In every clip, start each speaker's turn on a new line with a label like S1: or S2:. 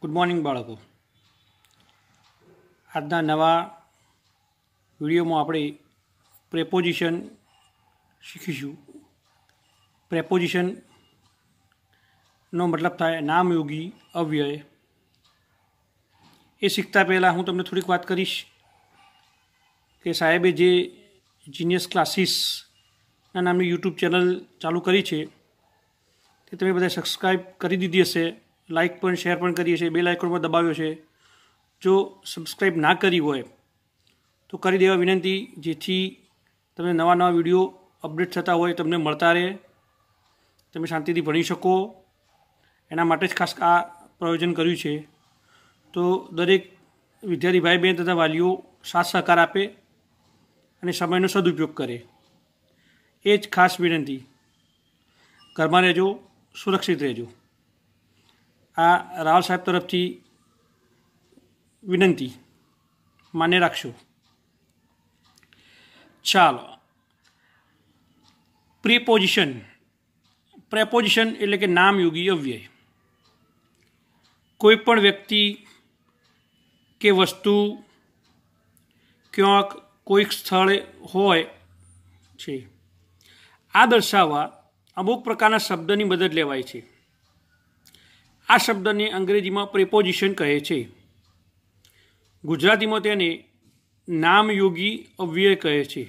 S1: Good morning बाळको। आजना नवा video में આપણે પ્રેપોઝિશન શીખીશું। પ્રેપોઝિશનનો મતલબ થાય નામયોગી અવ્યય। એ શીખતા પહેલાં હું તમને થોડીક વાત કરીશ કે સાહેબે જે જીનિયસ ક્લાસીસના નામની યુટ્યુબ ચેનલ ચાલુ કરી છે તે તમે બધા સબસ્ક્રાઈબ કરી દીધી હશે, લાઇક પણ શેર પણ કરી હશે, બેલ આઇકોન પર દબાવ્યો છે। જો સબસ્ક્રાઈબ ના કરી હોય તો કરી દેવા વિનંતી, જેથી તમને નવા નવા વિડીયો અપડેટ થતા હોય તમને મળતા રહે, તમે શાંતિથી ભણી શકો। એના માટે જ ખાસ આ પ્રયોજન કર્યું છે। તો દરેક વિદ્યાર્થી ભાઈ બહેન તથા વાલીઓ સાથ સહકાર આપે અને સમયનો સદુપયોગ કરે, એ જ ખાસ વિનંતી। ઘરમાં રહેજો, સુરક્ષિત રહેજો, આ રાવલ સાહેબ તરફથી વિનંતી, માન્ય રાખશો। ચાલો, પ્રીપોઝિશન। પ્રેપોઝિશન એટલે કે નામયોગી અવ્યય। કોઈ પણ વ્યક્તિ કે વસ્તુ ક્યાંક કોઈક સ્થળે હોય છે, આ દર્શાવવા અમુક પ્રકારના શબ્દની મદદ લેવાય છે। આ શબ્દને અંગ્રેજીમાં પ્રેપોઝિશન કહે છે, ગુજરાતીમાં તેને નામયોગી અવ્યય કહે છે।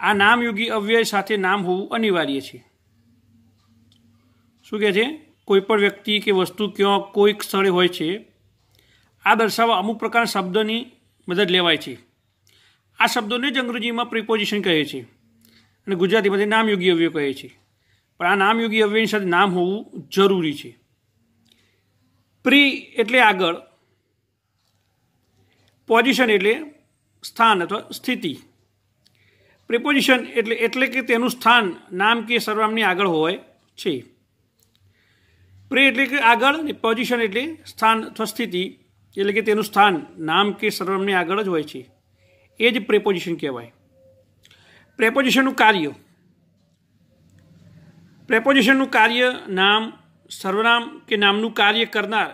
S1: આ નામયોગી અવ્યય સાથે નામ હોવું અનિવાર્ય છે। શું કહે છે? કોઈ પણ વ્યક્તિ કે વસ્તુ ક્યાં કોઈક સ્થળે હોય છે, આ દર્શાવવા અમુક પ્રકારના શબ્દની મદદ લેવાય છે। આ શબ્દોને જ અંગ્રેજીમાં પ્રિપોઝિશન કહે છે અને ગુજરાતીમાં તે નામયોગી અવ્યય કહે છે। પણ આ નામયોગી અવ્યયની સાથે નામ હોવું જરૂરી છે। પ્રી એટલે આગળ, પોઝિશન એટલે સ્થાન અથવા સ્થિતિ। પ્રિપોઝિશન એટલે કે તેનું સ્થાન નામ કે સર્વનામની આગળ હોય છે। પ્રી એટલે કે આગળ, પોઝિશન એટલે સ્થાન અથવા સ્થિતિ, એટલે કે તેનું સ્થાન નામ કે સર્વનામની આગળ જ હોય છે, એ જ પ્રેપોઝિશન કહેવાય। પ્રેપોઝિશનનું કાર્ય। પ્રેપોઝિશનનું કાર્ય નામ, સર્વનામ કે નામનું કાર્ય કરનાર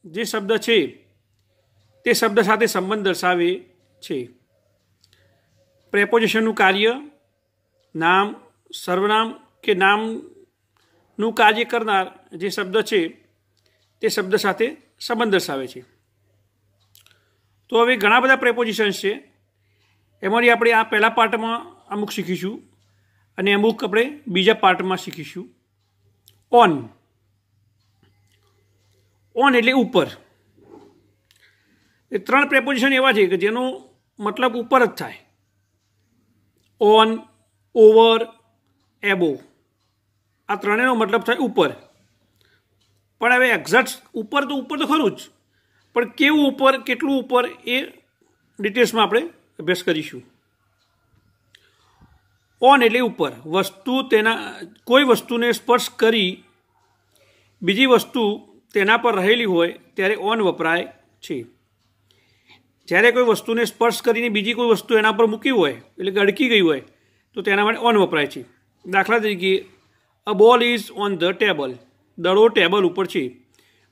S1: જે શબ્દ છે તે શબ્દ સાથે સંબંધ દર્શાવે છે। પ્રેપોઝિશનનું કાર્ય નામ, સર્વનામ કે નામનું કાર્ય કરનાર જે શબ્દ છે તે શબ્દ સાથે સંબંધ દર્શાવે છે। તો હવે ઘણા બધા પ્રેપોઝિશન્સ છે, એમાંથી આપણે આ પહેલા પાર્ટમાં અમુક શીખીશું અને અમુક આપણે બીજા પાર્ટમાં શીખીશું। ઓન। ઓન એટલે ઉપર। એ ત્રણ પ્રેપોઝિશન એવા છે કે જેનો મતલબ ઉપર જ થાય। ઓન, ઓવર, એબો, આ ત્રણેયનો મતલબ થાય ઉપર। પણ હવે એક્ઝેક્ટ ઉપર તો ખરું જ, પણ કેવું ઉપર, કેટલું ઉપર, એ ડિટેલ્સમાં આપણે અભ્યાસ કરીશું। ઓન એટલે ઉપર, વસ્તુ કોઈ વસ્તુને સ્પર્શ કરી બીજી વસ્તુ તેના પર રહેલી હોય ત્યારે ઓન વપરાય છે। જ્યારે કોઈ વસ્તુને સ્પર્શ કરીને બીજી કોઈ વસ્તુ એના પર મૂકી હોય, એટલે કે અડકી ગઈ હોય, તો તેના માટે ઓન વપરાય છે। દાખલા તરીકે, a ball is on the table, દડો ટેબલ ઉપર છે।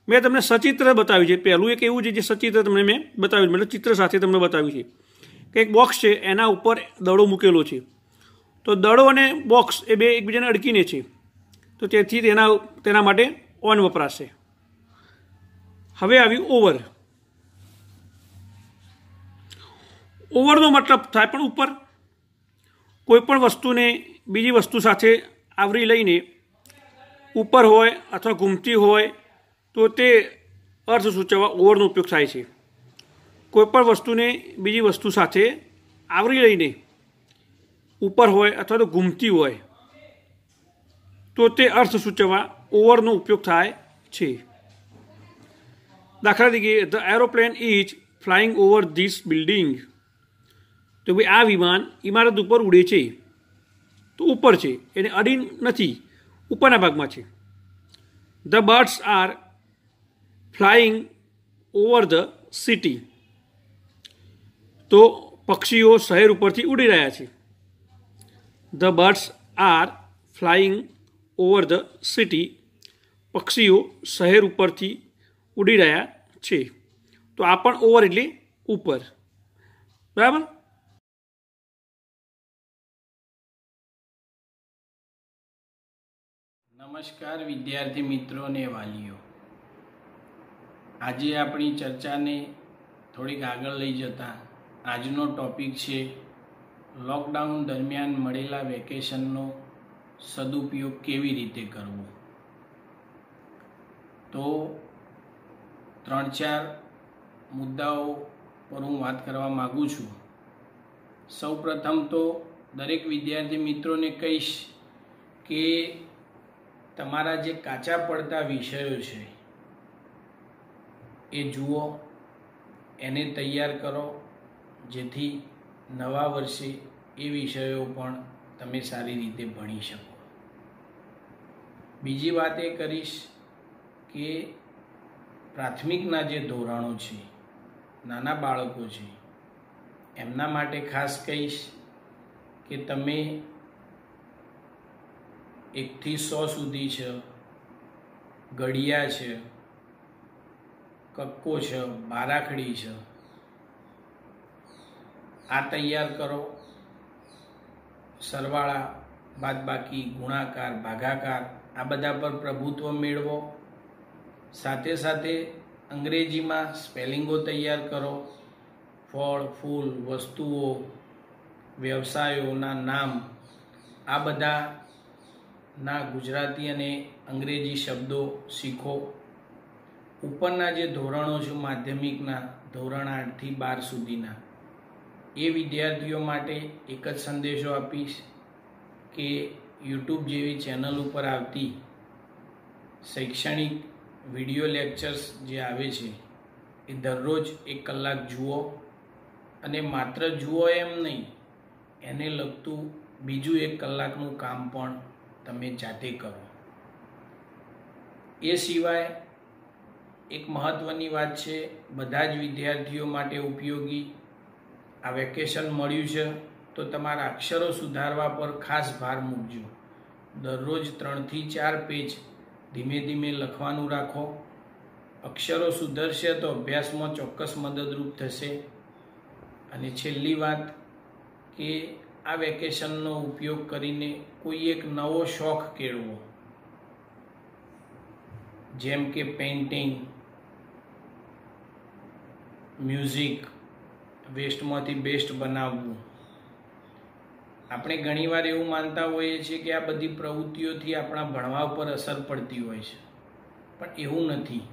S1: મેં તમને સચિત્ર બતાવ્યું છે, પહેલું એક એવું છે જે સચિત્ર તમને મેં બતાવ્યું, મતલબ ચિત્ર સાથે તમને બતાવ્યું છે કે એક બોક્સ છે, એના ઉપર દડો મૂકેલો છે, તો દડો અને બોક્સ એ બે એકબીજાને અડકીને છે, તો તેથી તેના માટે ઓન વપરાશે। હવે આવ્યું ઓવર। ઓવરનો મતલબ થાય પણ ઉપર। કોઈ પણ વસ્તુને બીજી વસ્તુ સાથે આવરી લઈને ઉપર હોય અથવા ઘૂમતી હોય તો તે અર્થ સૂચવવા ઓવરનો ઉપયોગ થાય છે। કોઈ પણ વસ્તુને બીજી વસ્તુ સાથે આવરી લઈને ઉપર હોય અથવા તો ઘૂમતી હોય તો તે અર્થ સૂચવવા ઓવરનો ઉપયોગ થાય છે। દાખલા તરીકે, the aeroplane is flying over this building, તો ભાઈ આ વિમાન ઇમારત ઉપર ઉડે છે, તો ઉપર છે, એને અડી નથી, ઉપરના ભાગમાં છે। The birds are flying over the city, તો પક્ષીઓ શહેર ઉપરથી ઉડી રહ્યા છે। The birds are flying over the city, પક્ષીઓ શહેર ઉપરથી ઉડી રહ્યા છે. તો આ પણ ઓવર એટલે ઉપર. બરાબર.
S2: નમસ્કાર વિદ્યાર્થી મિત્રો અને વાલીઓ. આજે આપણી ચર્ચાને થોડીક આગળ લઈ જતા આજનો ટોપિક છે લોકડાઉન દરમિયાન મળેલા વેકેશનનો સદુપયોગ કેવી રીતે કરવો. તો 3-4 મુદ્દાઓ પર હું વાત કરવા માગું છું. સૌપ્રથમ તો દરેક વિદ્યાર્થી મિત્રોને કહીશ કે તમારા જે કાચા પડતા વિષયો છે એ જુઓ, એને તૈયાર કરો, જેથી નવા વર્ષે એ વિષયો પણ તમે સારી રીતે ભણી શકો. બીજી વાત એ કરીશ કે પ્રાથમિકના જે ધોરણો છે, નાના બાળકો છે, એમના માટે ખાસ કહીશ કે તમે 1 થી 100 સુધી છે, ઘડિયા છે, કક્કો છે, બારાખડી છે, આ તૈયાર કરો. સરવાળા, બાદબાકી, ગુણાકાર, ભાગાકાર આ બધા પર પ્રભુત્વ મેળવો. સાથે સાથે અંગ્રેજીમાં સ્પેલિંગો તૈયાર કરો. ફળ, ફૂલ, વસ્તુઓ, વ્યવસાયોના નામ આ બધાના ગુજરાતી અને અંગ્રેજી શબ્દો શીખો. ઉપરના જે ધોરણો છે માધ્યમિકના ધોરણ 8 થી 12 સુધીના, એ વિદ્યાર્થીઓ માટે એક જ સંદેશો આપીશ કે યુટ્યુબ જેવી ચેનલ ઉપર આવતી શૈક્ષણિક વિડીયો લેક્ચર્સ જે આવે છે એ દરરોજ 1 કલાક જુઓ. અને માત્ર જુઓ એમ નહીં, એને લગતું બીજું 1 કલાકનું કામ પણ તમે જાતે કરો. એ સિવાય એક મહત્ત્વની વાત છે, બધા જ વિદ્યાર્થીઓ માટે ઉપયોગી, આ વેકેશન મળ્યું છે તો તમારા અક્ષરો સુધારવા પર ખાસ ભાર મૂકજો. દરરોજ 3 થી 4 પેજ ધીમે ધીમે લખવાનું રાખો. અક્ષરો સુધરશે તો અભ્યાસમાં ચોક્કસ મદદરૂપ થશે. અને છેલ્લી વાત કે આ વેકેશનનો ઉપયોગ કરીને કોઈ એક નવો શોખ કેળવો, જેમ કે પેઇન્ટિંગ, મ્યુઝિક, વેસ્ટમાંથી બેસ્ટ બનાવવું. આપણે ઘણીવાર એવું માનતા હોઈએ છીએ કે આ બધી પ્રવૃત્તિઓથી આપણા ભણવા ઉપર અસર પડતી હોય છે, પણ એવું નથી.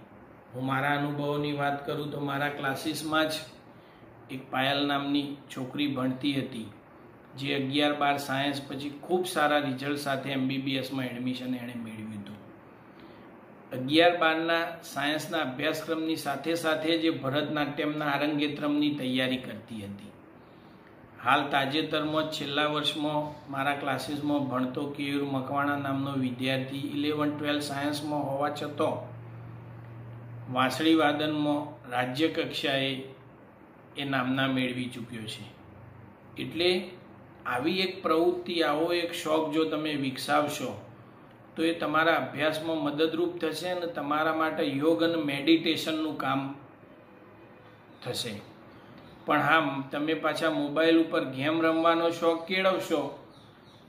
S2: હું મારા અનુભવોની વાત કરું તો મારા ક્લાસીસમાં જ એક પાયલ નામની છોકરી ભણતી હતી, જે 11-12 સાયન્સ પછી ખૂબ સારા રિઝલ્ટ સાથે MBBSમાં એડમિશન એણે મેળવ્યું હતું. 11-12ના સાયન્સના અભ્યાસક્રમની સાથે સાથે જે ભરતનાટ્યમના આરંગેત્રમની તૈયારી કરતી હતી. હાલ તાજેતરમાં જ છેલ્લા વર્ષમાં મારા ક્લાસીસમાં ભણતો કેયુર મકવાણા નામનો વિદ્યાર્થી 11-12 સાયન્સમાં હોવા છતાં વાંસળી વાદનમાં રાજ્ય કક્ષાએ એ નામના મેળવી ચૂક્યો છે. એટલે આવી એક પ્રવૃત્તિ, આવો એક શોખ જો તમે વિકસાવશો તો એ તમારા અભ્યાસમાં મદદરૂપ થશે અને તમારા માટે યોગ અને મેડિટેશનનું કામ થશે. પણ હા, તમે પાછા મોબાઈલ ઉપર ગેમ રમવાનો શોખ કેળવશો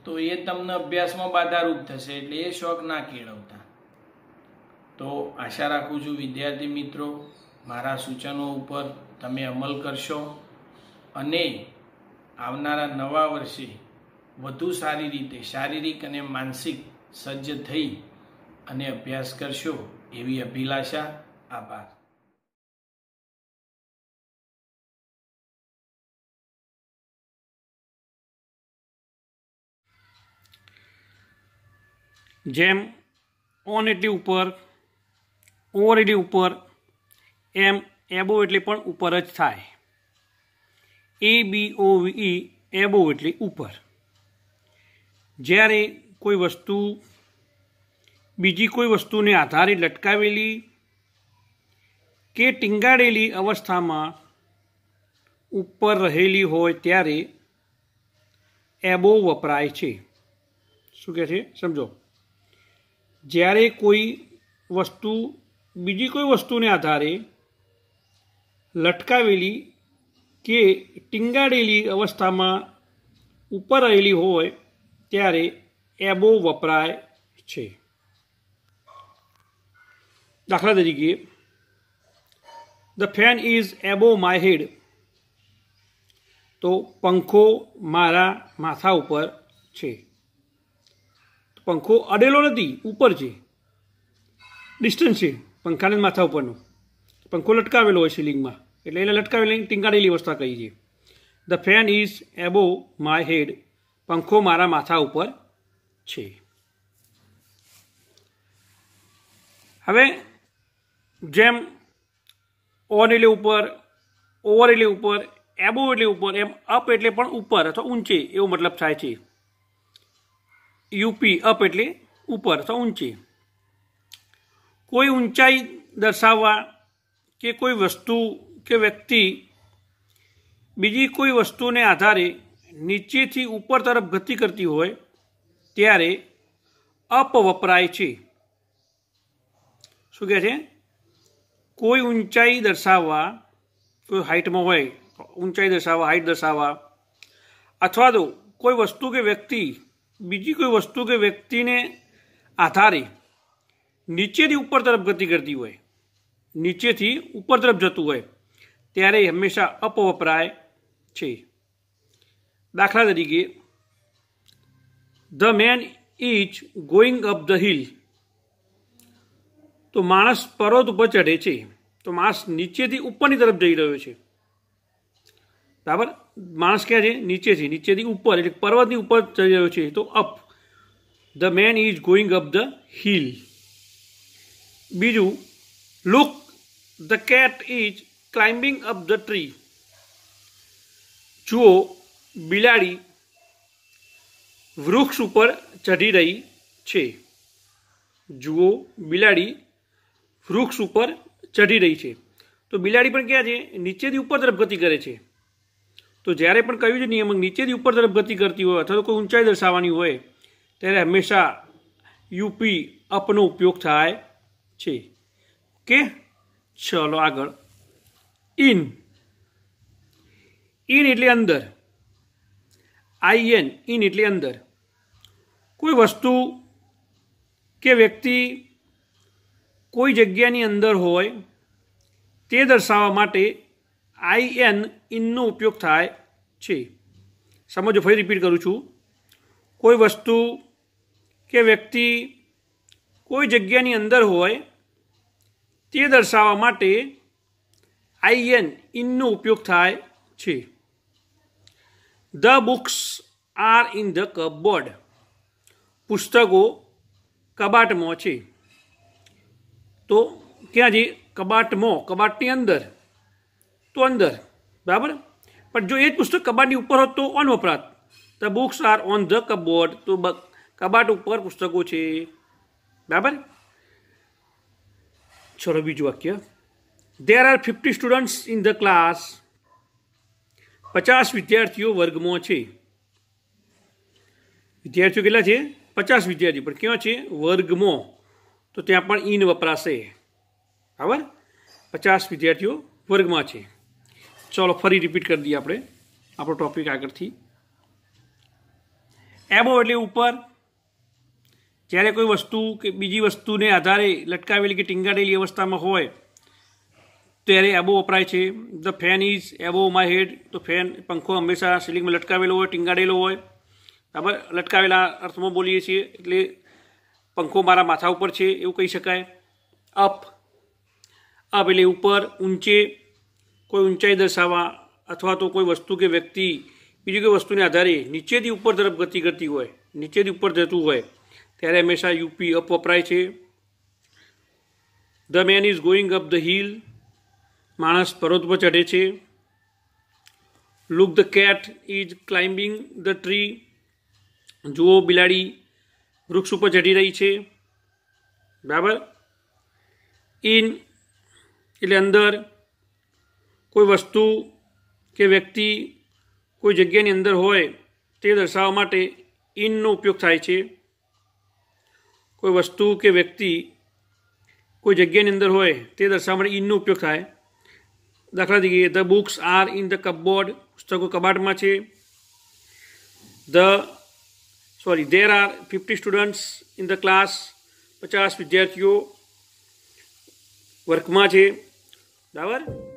S2: તો એ તમને અભ્યાસમાં બાધારૂપ થશે, એટલે એ શોખ ના કેળવતા. તો આશા રાખું છું વિદ્યાર્થી મિત્રો મારા સૂચનો ઉપર તમે અમલ કરશો અને આવનારા નવા વર્ષે વધુ સારી રીતે શારીરિક અને માનસિક સજ્જ થઈ અને અભ્યાસ કરશો એવી અભિલાષા. આભાર.
S1: જેમ ઓન એટલે ઉપર, ઓવર એટલે ઉપર, એમ એબો એટલે પણ ઉપર જ થાય. ABOVE એબો એટલે ઉપર. જ્યારે કોઈ વસ્તુ બીજી કોઈ વસ્તુને આધારે લટકાવેલી કે ટીંગાડેલી અવસ્થામાં ઉપર રહેલી હોય ત્યારે એબો વપરાય છે. શું કહે છે સમજો. જ્યારે કોઈ વસ્તુ બીજી કોઈ વસ્તુને આધારે લટકાવેલી કે ટીંગાડેલી અવસ્થામાં ઉપર રહેલી હોય ત્યારે એબો વપરાય છે. દાખલા તરીકે, the fan is above my head. તો પંખો મારા માથા ઉપર છે. પંખો અડેલો નથી, ઉપર છે, ડિસ્ટન્સ છે પંખાને માથા ઉપરનું. પંખો લટકાવેલો હોય સીલિંગમાં, એટલે એને લટકાવેલી ટીંગાડેલી અવસ્થા કહી છે. The fan is above my head. પંખો મારા માથા ઉપર છે. હવે જેમ ઓન એટલે ઉપર, ઓવર એટલે ઉપર, એબો એટલે ઉપર, એમ અપ એટલે પણ ઉપર અથવા ઊંચે એવો મતલબ થાય છે. યુપી અપ એટલે ઉપર અથવા ઊંચે. કોઈ ઊંચાઈ દર્શાવવા કે કોઈ વસ્તુ કે વ્યક્તિ બીજી કોઈ વસ્તુને આધારે નીચેથી ઉપર તરફ ગતિ કરતી હોય ત્યારે અપ વપરાય છે. શું કહે છે? કોઈ ઊંચાઈ દર્શાવવા, કોઈ હાઇટમાં હોય, ઊંચાઈ દર્શાવવા, હાઇટ દર્શાવવા, અથવા તો કોઈ વસ્તુ કે વ્યક્તિ બીજી કોઈ વસ્તુ કે વ્યક્તિને આધારે નીચેથી ઉપર તરફ ગતિ કરતી હોય, નીચેથી ઉપર તરફ જતું હોય ત્યારે હંમેશા અપ વપરાય છે. દાખલા તરીકે, the man is going up the hill. તો માણસ પર્વત ઉપર ચઢે છે. તો માણસ નીચેથી ઉપરની તરફ જઈ રહ્યો છે. બરાબર? માણસ ક્યાં છે? નીચેથી ઉપર, એટલે પર્વતની ઉપર જઈ રહ્યો છે, તો up. The man is going up the hill. બીજું, look the cat is climbing up the tree. જુઓ, બિલાડી વૃક્ષ ઉપર ચઢી રહી છે. જુઓ, બિલાડી વૃક્ષ ઉપર ચઢી રહી છે. તો બિલાડી પણ ક્યાં છે? નીચેથી ઉપર તરફ ગતિ કરે છે. તો જ્યારે પણ કહ્યું છે નિયમક નીચેથી ઉપર તરફ ગતિ કરતી હોય અથવા તો કોઈ ઊંચાઈ દર્શાવવાની હોય ત્યારે હંમેશા યુપી અપનો ઉપયોગ થાય છે. કે ચલો આગળ. ઇન. ઇન એટલે અંદર. આઈએન, ઇન એટલે અંદર. કોઈ વસ્તુ કે વ્યક્તિ કોઈ જગ્યાની અંદર હોય તે દર્શાવવા માટે આઈએન, ઇનનો ઉપયોગ થાય છે. સમજો, ફરી રિપીટ કરું છું. કોઈ વસ્તુ કે વ્યક્તિ કોઈ જગ્યાની અંદર હોય તે દર્શાવવા માટે આઈએન, ઇનનો ઉપયોગ થાય છે. The books are in the cupboard. પુસ્તકો કબાટમાં છે. તો ક્યાં છે? કબાટમાં, કબાટની અંદર, તો અંદર. બરાબર? પણ જો એ જ પુસ્તક કબાટની ઉપર હોત તો ઓન વપરાત. The books are on the cupboard. તો કબાટ ઉપર પુસ્તકો છે. બરાબર? ચલો બીજું વાક્ય. There are 50 students in the class. 50 વિદ્યાર્થીઓ વર્ગમાં છે. વિદ્યાર્થીઓ કેટલા છે? 50 વિદ્યાર્થીઓ. પણ ક્યાં છે? વર્ગમાં. તો ત્યાં પણ ઇન વપરાશે. બરાબર? 50 વિદ્યાર્થીઓ વર્ગમાં છે. ચલો ફરી રિપીટ કરી દઈએ આપણે આપણો ટોપિક આગળથી. એબો એટલે ઉપર. જ્યારે કોઈ વસ્તુ કે બીજી વસ્તુને આધારે લટકાવેલી કે ટીંગાડેલી અવસ્થામાં હોય ત્યારે એબો વપરાય છે. The fan is above my head. તો ફેન, પંખો હંમેશા સીલિંગમાં લટકાવેલો હોય, ટીંગાડેલો હોય. બરાબર? લટકાવેલા અર્થમાં બોલીએ છીએ એટલે પંખો મારા માથા ઉપર છે એવું કહી શકાય. અપ. અપ એટલે ઉપર, ઊંચે. કોઈ ઊંચાઈ દર્શાવવા અથવા તો કોઈ વસ્તુ કે વ્યક્તિ બીજી કોઈ વસ્તુને આધારે નીચેથી ઉપર તરફ ગતિ કરતી હોય, નીચેથી ઉપર જતું હોય ત્યારે હંમેશા યુપી અપ વપરાય છે. The man is going up the hill. માણસ પર્વત પર ચઢે છે. Look the cat is climbing the tree. જુઓ, બિલાડી વૃક્ષ ઉપર ચઢી રહી છે. બરાબર? ઇન એટલે અંદર. કોઈ વસ્તુ કે વ્યક્તિ કોઈ જગ્યાની અંદર હોય તે દર્શાવવા માટે ઇનનો ઉપયોગ થાય છે. કોઈ વસ્તુ કે વ્યક્તિ कोई जग्यानी अंदर होय ते दर्शाववा माटे इननो उपयोग थाय। दाखला तरीके ध बुक्स आर इन ध कपबोर्ड, पुस्तको कबाटमां छे। देर आर 50 स्टूडेंट्स इन ध क्लास, 50 विद्यार्थीओ वर्कमां छे। बराबर।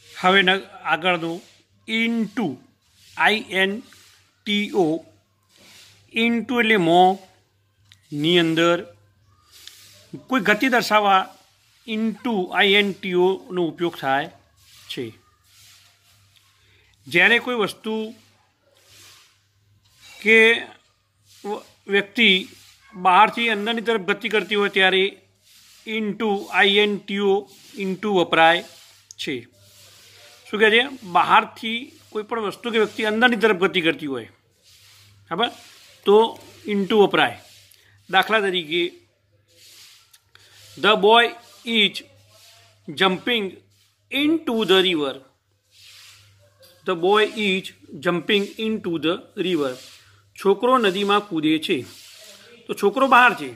S1: हवे आगळनो इनटू INTO इनटू एटले नी अंदर कोई गति दर्शावा इनटू INTO नो उपयोग थाय छे। ज्यारे कोई वस्तु के व्यक्ति बहार थी अंदर की तरफ गति करती हो त्यारे इनटू INTO इनटू वपराय छे। शू कहे बहार थी कोईपण वस्तु के व्यक्ति अंदर की तरफ गति करती हो बराबर तो इनटू वपराय। दाखला तरीके the boy is jumping into the river. The boy is jumping into the river. छोकरो नदी में कूदे छे। तो छोकरो बहार छे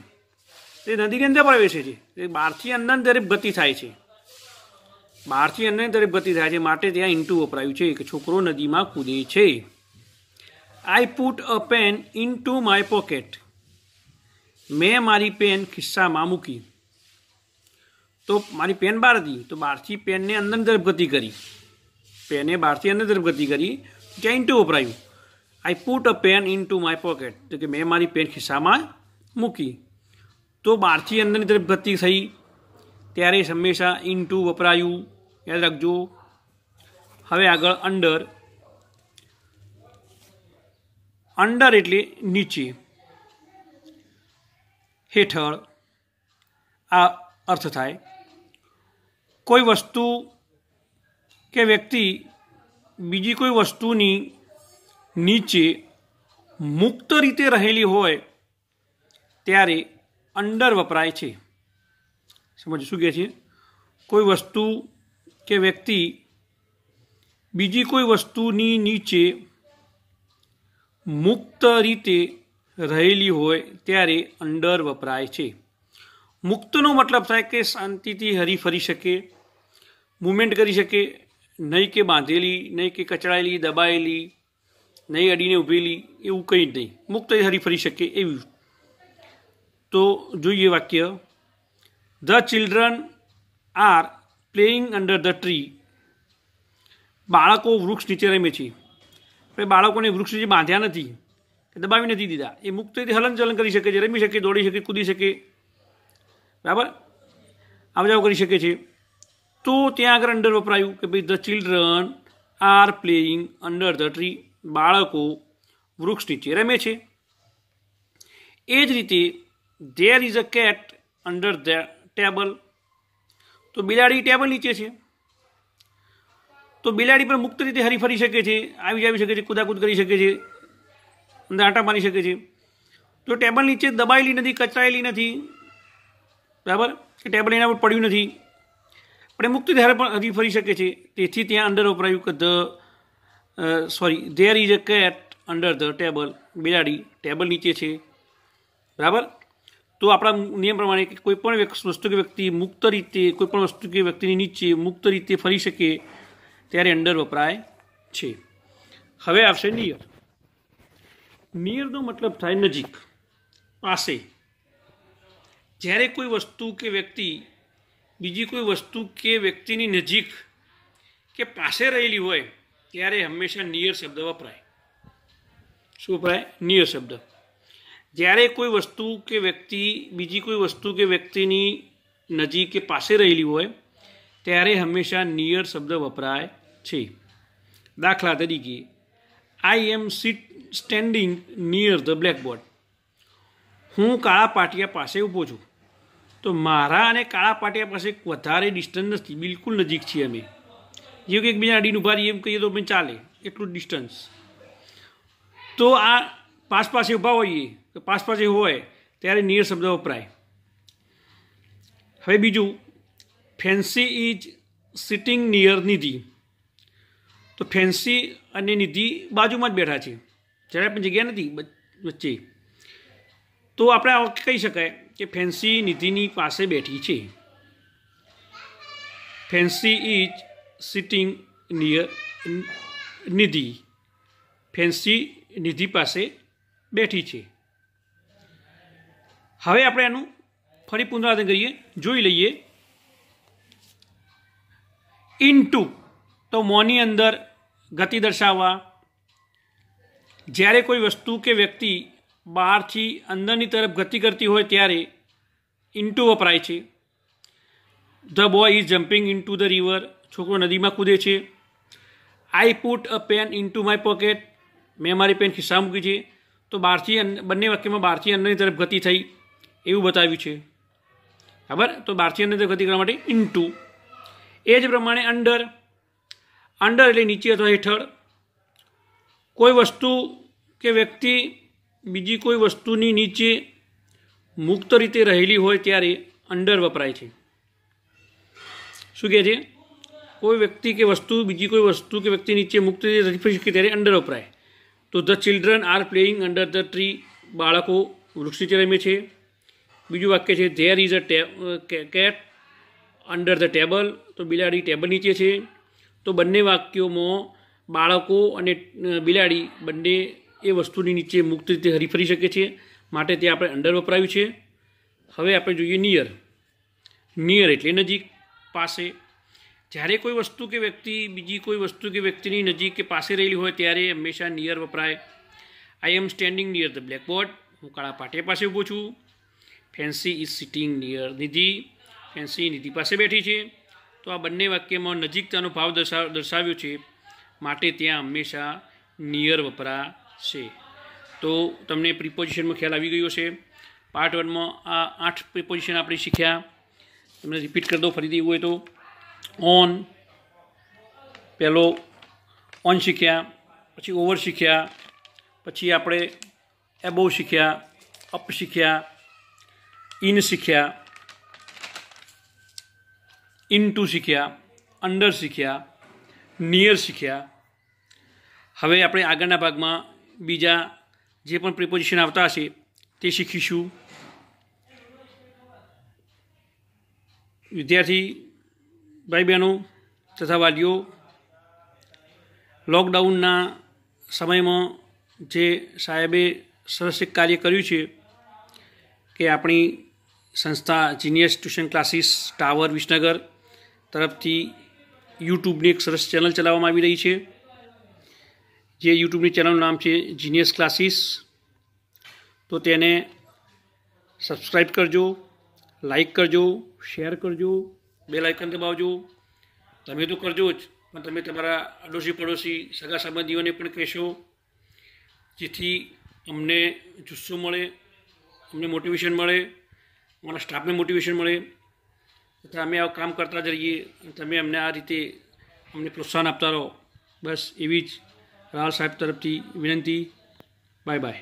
S1: ते नदी अंदर प्रवेशे छे। बहार थी अंदर तरफ गति थाय छे। बहार थी अंदर तरफ गति थाय छे माटे त्यां इनटू वपरायुं छे के छोकरो नदी में कूदे छे। I put a pen into my pocket. मैं मारी पेन खिस्सा में मूकी। तो मारी पेन बहार थी तो बहार थी पेन ने अंदर तरफ गति करी। पेने बहार थी अंदर तरफ गति करी त्यां इनटू वपरायुं। I put a pen into my pocket तो कि मैं मारी पेन खिस्सा में मूकी। तो बहार थी अंदर तरफ गति थई त्यारे हमेशा इनटू वपरायुं। याद रखजो। हवे आगळ अंडर। अंडर एटले नीचे, हेठळ आ अर्थ थाय। कोई वस्तु के व्यक्ति बीजी कोई वस्तुनी नीचे मुक्त रीते रहेली होय त्यारे अंडर वपराय छे। समझ शू कहे छे? कोई वस्तु के व्यक्ति बीजी कोई वस्तुनी नीचे मुक्त रीते रहेली होय त्यारे अंडर वपराय छे। मुक्तनो मतलब थाय के शांतिथी हरी फरी शके, मूवमेंट करी शके, नहीं के बांधेली, नहीं के कचड़ायेली, दबायेली, नहीं अडीने उभेली, एवुं कंई ज नहीं। मुक्त हरी फरी शके एवुं। तो जोईए वाक्य ध children are playing under the tree. बाळको वृक्ष नीचे रमे छे। बाळकोने वृक्ष नीचे बांध्या नथी, दबावी नथी दीधा। ए मुक्त रीते हलन चलन करी शके छे, रमी शके, दौड़ी शके, कूदी शके, बराबर आव जाव करी शके छे। तो त्यां आगळ अंडर वपरायुं के भाई the children are playing under the tree. बाळको वृक्ष नीचे रमे छे। ए ज रीते there is a cat under the table. तो बिलाड़ी टेबल नीचे छे। तो बिलाड़ी पर मुक्त रीते हरी फरी शके छे, आवी जावी शके छे, कूदाकूद करी शके छे, अंदर आंटा मारी शके छे। तो टेबल नीचे दबायेली नथी, कचरायेली नथी, बराबर के टेबल एना पर पड्युं नथी, पण ए मुक्त रीते हरी फरी शके छे। तेथी त्यां अंडर वपरायुं के there is a cat under the table. बिलाड़ी टेबल नीचे छे, बराबर। તો આપણા નિયમ પ્રમાણે કે કોઈપણ વસ્તુ કે વ્યક્તિ મુક્ત રીતે કોઈપણ વસ્તુ કે વ્યક્તિની નીચે મુક્ત રીતે ફરી શકે ત્યારે અંડર વપરાય છે. હવે આવશે નિયર. નિયરનો મતલબ થાય નજીક, પાસે. જ્યારે કોઈ વસ્તુ કે વ્યક્તિ બીજી કોઈ વસ્તુ કે વ્યક્તિની નજીક કે પાસે રહેલી હોય ત્યારે હંમેશા નિયર શબ્દ વપરાય. શું વપરાય? નિયર શબ્દ. જ્યારે કોઈ વસ્તુ કે વ્યક્તિ બીજી કોઈ વસ્તુ કે વ્યક્તિની નજીક કે પાસે રહેલી હોય ત્યારે હંમેશા નિયર શબ્દ વપરાય છે. દાખલા તરીકે, આઈ am standing near the blackboard. હું કાળા પાટિયા પાસે ઊભો છું. તો મારા અને કાળા પાટિયા પાસે વધારે ડિસ્ટન્સ નથી, બિલકુલ નજીક છીએ અમે. જેવું કે એકબીજા અડીને ઊભા રહીએ એમ કહીએ તો પણ ચાલે, એટલું ડિસ્ટન્સ. તો આ પાસ પાસે ઊભા હોઈએ તો પાસ પાસે હોય ત્યારે નિયર શબ્દ વપરાય. હવે બીજું, ફેન્સી ઇઝ સિટિંગ નિયર નિધિ. તો ફેન્સી અને નિધિ બાજુમાં જ બેઠા છે, જ્યારે પણ જગ્યા નથી વચ્ચે. તો આપણે આ વખતે કહી શકાય કે ફેન્સી નિધિની પાસે બેઠી છે. Fancy is sitting near Nidhi. Fancy Nidhi પાસે બેઠી છે. હવે આપણે આનું ફરી પુનરાવર્તન કરીએ, જોઈ લઈએ. ઇનટુ તો મોની અંદર ગતિ દર્શાવવા. જ્યારે કોઈ વસ્તુ કે વ્યક્તિ બહારથી અંદરની તરફ ગતિ કરતી હોય ત્યારે ઇન્ટુ વપરાય છે. The boy is jumping into the river. છોકરો નદીમાં કૂદે છે. I put a pen into my pocket. મેં મારી પેન ખિસ્સા મૂકી છે. તો બહારથી બંને વાક્યમાં બહારથી અંદરની તરફ ગતિ થઈ એવું બતાવ્યું છે. બરાબર? તો બહારથી અંદર તરફ ગતિ કરવા માટે ઇન્ટુ. એ જ પ્રમાણે અંડર. અંડર એટલે નીચે અથવા હેઠળ. કોઈ વસ્તુ કે વ્યક્તિ બીજી કોઈ વસ્તુની નીચે મુક્ત રીતે રહેલી હોય ત્યારે અંડર વપરાય છે. શું કહે છે? કોઈ વ્યક્તિ કે વસ્તુ બીજી કોઈ વસ્તુ કે વ્યક્તિ નીચે મુક્ત રીતે રહી શકે ત્યારે અંડર વપરાય. તો the children are playing under the tree. બાળકો વૃક્ષ નીચે રમે છે. બીજું વાક્ય છે, there is a cat under the table. તો બિલાડી ટેબલ નીચે છે. તો બંને વાક્યોમાં બાળકો અને બિલાડી બંને એ વસ્તુની નીચે મુક્ત રીતે હરીફરી શકે છે, માટે તે આપણે અંડર વપરાયું છે. હવે આપણે જોઈએ નિયર. નિયર એટલે નજીક, પાસે. જ્યારે કોઈ વસ્તુ કે વ્યક્તિ બીજી કોઈ વસ્તુ કે વ્યક્તિની નજીક કે પાસે રહેલી હોય ત્યારે હંમેશા નિયર વપરાય. I am standing near the blackboard. હું કાળા પાટિયા પાસે ઊભો છું. Fancy is sitting near Nidhi. Fancy Nidhi પાસે બેઠી છે. તો આ બંને વાક્યમાં નજીકતાનો ભાવ દર્શાવ્યો છે, માટે ત્યાં હંમેશા નિયર વપરાશે. તો તમને પ્રિપોઝિશનમાં ખ્યાલ આવી ગયો છે. પાર્ટ 1માં આ 8 પ્રિપોઝિશન આપણે શીખ્યા. તમને રિપીટ કરી દો ફરીથી એવું હોય તો. ઓન, પહેલો ઓન શીખ્યા. પછી ઓવર શીખ્યા. પછી આપણે એબોવ શીખ્યા. અપ શીખ્યા. ઇન શીખ્યા. ઇનટુ શીખ્યા. અંડર શીખ્યા. નિયર શીખ્યા. હવે આપણે આગળના ભાગમાં બીજા જે પણ પ્રિપોઝિશન આવતા હશે તે શીખીશું. વિદ્યાર્થી ભાઈ બહેનો તથા વાલીઓ, લોકડાઉનના સમયમાં જે સાહેબે સરસ એક કાર્ય કર્યું છે કે આપણી સંસ્થા genius tuition classes tower Visnagar તરફથી યુટ્યુબની એક સરસ ચેનલ ચલાવવામાં આવી રહી છે. જે યુટ્યુબની ચેનલનું નામ છે જીનિયસ ક્લાસીસ. તો તેને સબસ્ક્રાઈબ કરજો, લાઈક કરજો, શેર કરજો, બેલ આઇકન દબાવજો. તમે તો કરજો જ, પણ તમે તમારા અડોશી પડોશી સગા સંબંધીઓને પણ કહેશો, જેથી અમને જુસ્સો મળે, અમને મોટિવેશન મળે, અમારા સ્ટાફને મોટિવેશન મળે તથા અમે આ કામ કરતા જ રહીએ. તમે અમને આ રીતે અમને પ્રોત્સાહન આપતા રહો. બસ એવી જ રાહુલ સાહેબ તરફથી વિનંતી. Bye bye.